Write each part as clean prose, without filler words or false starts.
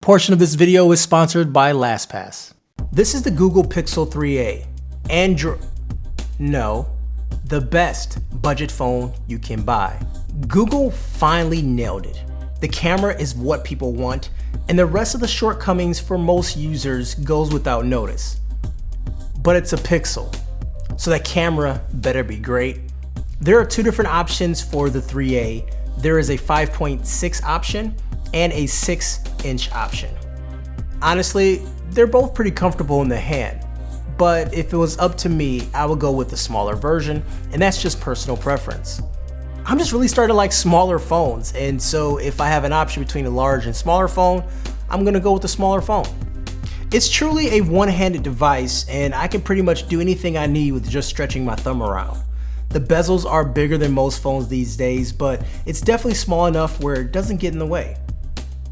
portion of this video is sponsored by LastPass. This is the Google Pixel 3a. The best budget phone you can buy. Google finally nailed it. The camera is what people want, and the rest of the shortcomings for most users goes without notice. But it's a Pixel, so that camera better be great. There are two different options for the 3a. There is a 5.6 option and a 6-inch option. Honestly, they're both pretty comfortable in the hand, but if it was up to me, I would go with the smaller version, and that's just personal preference. I'm just really starting to like smaller phones, and so if I have an option between a large and smaller phone, I'm gonna go with the smaller phone. It's truly a one-handed device, and I can pretty much do anything I need with just stretching my thumb around. The bezels are bigger than most phones these days, but it's definitely small enough where it doesn't get in the way.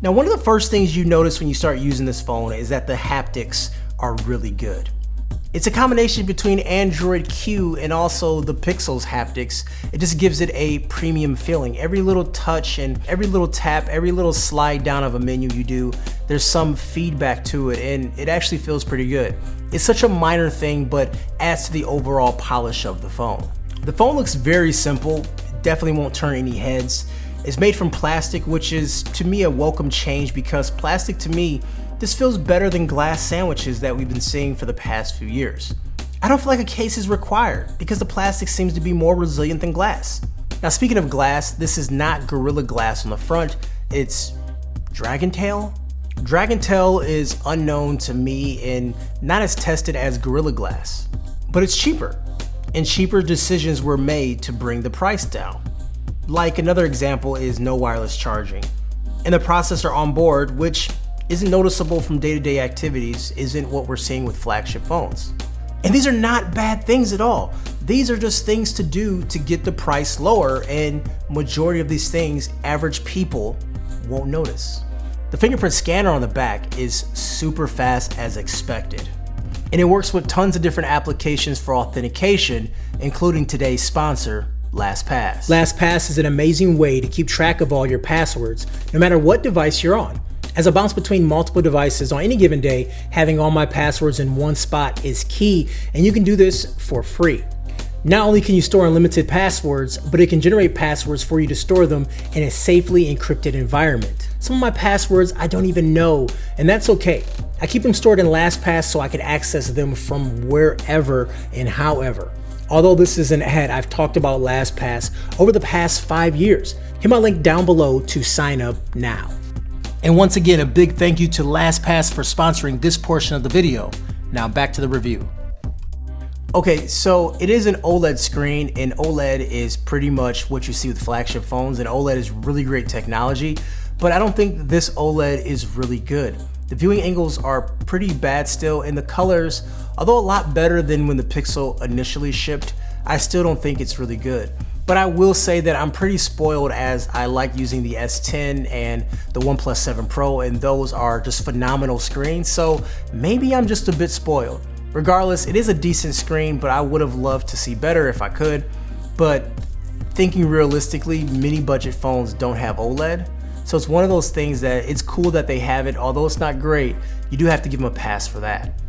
Now, one of the first things you notice when you start using this phone is that the haptics are really good. It's a combination between Android Q and also the Pixel's haptics. It just gives it a premium feeling. Every little touch and every little tap, every little slide down of a menu you do, there's some feedback to it, and it actually feels pretty good. It's such a minor thing, but adds to the overall polish of the phone. The phone looks very simple, it definitely won't turn any heads. It's made from plastic, which is to me a welcome change because plastic to me, this feels better than glass sandwiches that we've been seeing for the past few years. I don't feel like a case is required because the plastic seems to be more resilient than glass. Now speaking of glass, this is not Gorilla Glass on the front, it's Dragontail? Dragontail is unknown to me and not as tested as Gorilla Glass, but it's cheaper, and cheaper decisions were made to bring the price down. Like another example is no wireless charging, and the processor on board, which isn't noticeable from day-to-day activities, isn't what we're seeing with flagship phones. And these are not bad things at all. These are just things to do to get the price lower, and majority of these things average people won't notice. The fingerprint scanner on the back is super fast as expected, and it works with tons of different applications for authentication, including today's sponsor, LastPass. LastPass is an amazing way to keep track of all your passwords, no matter what device you're on. As I bounce between multiple devices on any given day, having all my passwords in one spot is key, and you can do this for free. Not only can you store unlimited passwords, but it can generate passwords for you to store them in a safely encrypted environment. Some of my passwords I don't even know, and that's okay. I keep them stored in LastPass so I can access them from wherever and however. Although this is an ad, I've talked about LastPass over the past 5 years. Hit my link down below to sign up now. And once again, a big thank you to LastPass for sponsoring this portion of the video. Now back to the review. Okay, so it is an OLED screen, and OLED is pretty much what you see with flagship phones, and OLED is really great technology, but I don't think this OLED is really good. The viewing angles are pretty bad still, and the colors, although a lot better than when the Pixel initially shipped, I still don't think it's really good. But I will say that I'm pretty spoiled as I like using the S10 and the OnePlus 7 Pro, and those are just phenomenal screens, so maybe I'm just a bit spoiled. Regardless, it is a decent screen, but I would have loved to see better if I could. But thinking realistically, many budget phones don't have OLED. So it's one of those things that it's cool that they have it, although it's not great, you do have to give them a pass for that.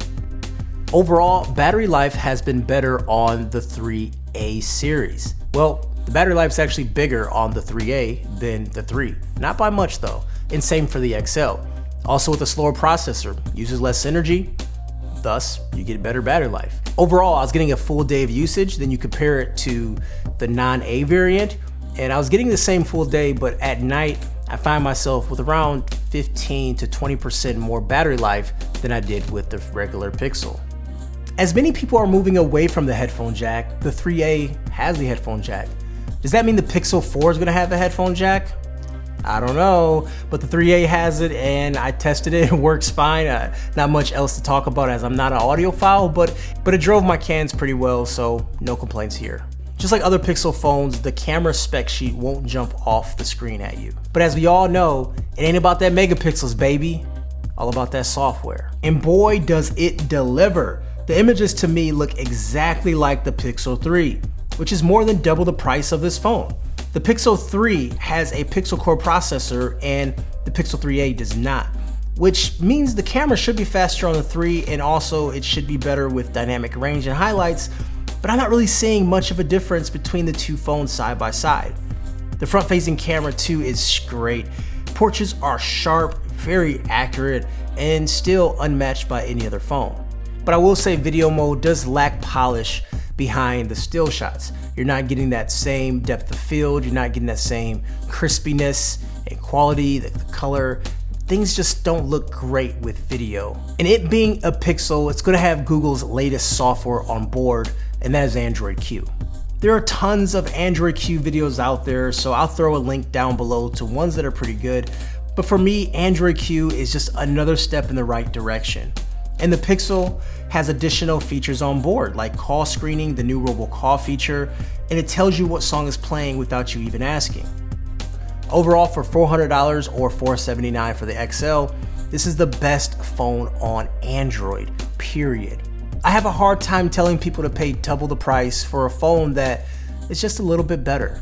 Overall, battery life has been better on the 3A series. Well, the battery life is actually bigger on the 3A than the 3. Not by much though, and same for the XL. Also with a slower processor, uses less energy, thus you get better battery life. Overall, I was getting a full day of usage, then you compare it to the non-A variant, and I was getting the same full day, but at night, I find myself with around 15 to 20% more battery life than I did with the regular Pixel. As many people are moving away from the headphone jack, the 3A has the headphone jack. Does that mean the Pixel 4 is gonna have a headphone jack? I don't know, but the 3A has it and I tested it, it works fine. Not much else to talk about as I'm not an audiophile, but it drove my cans pretty well, so no complaints here. Just like other Pixel phones, the camera spec sheet won't jump off the screen at you. But as we all know, it ain't about that megapixels, baby. All about that software. And boy, does it deliver. The images to me look exactly like the Pixel 3, which is more than double the price of this phone. The Pixel 3 has a Pixel Core processor and the Pixel 3a does not. which means the camera should be faster on the 3 and also it should be better with dynamic range and highlights, but I'm not really seeing much of a difference between the two phones side by side. The front-facing camera too is great. Portraits are sharp, very accurate, and still unmatched by any other phone. But I will say video mode does lack polish behind the still shots. You're not getting that same depth of field, you're not getting that same crispiness and quality, the color. Things just don't look great with video. And it being a Pixel, it's gonna have Google's latest software on board, and that is Android Q. There are tons of Android Q videos out there, so I'll throw a link down below to ones that are pretty good. But for me, Android Q is just another step in the right direction. And the Pixel has additional features on board, like call screening, the new robocall feature, and it tells you what song is playing without you even asking. Overall, for $400 or $479 for the XL, this is the best phone on Android, period. I have a hard time telling people to pay double the price for a phone that is just a little bit better.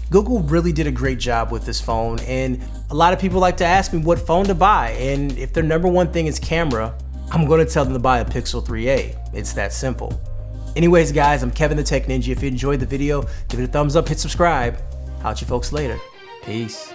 Google really did a great job with this phone, and a lot of people like to ask me what phone to buy, and if their number one thing is camera, I'm going to tell them to buy a Pixel 3a. It's that simple. Anyways guys, I'm Kevin the Tech Ninja. If you enjoyed the video, give it a thumbs up, hit subscribe. I'll catch you folks later. Peace.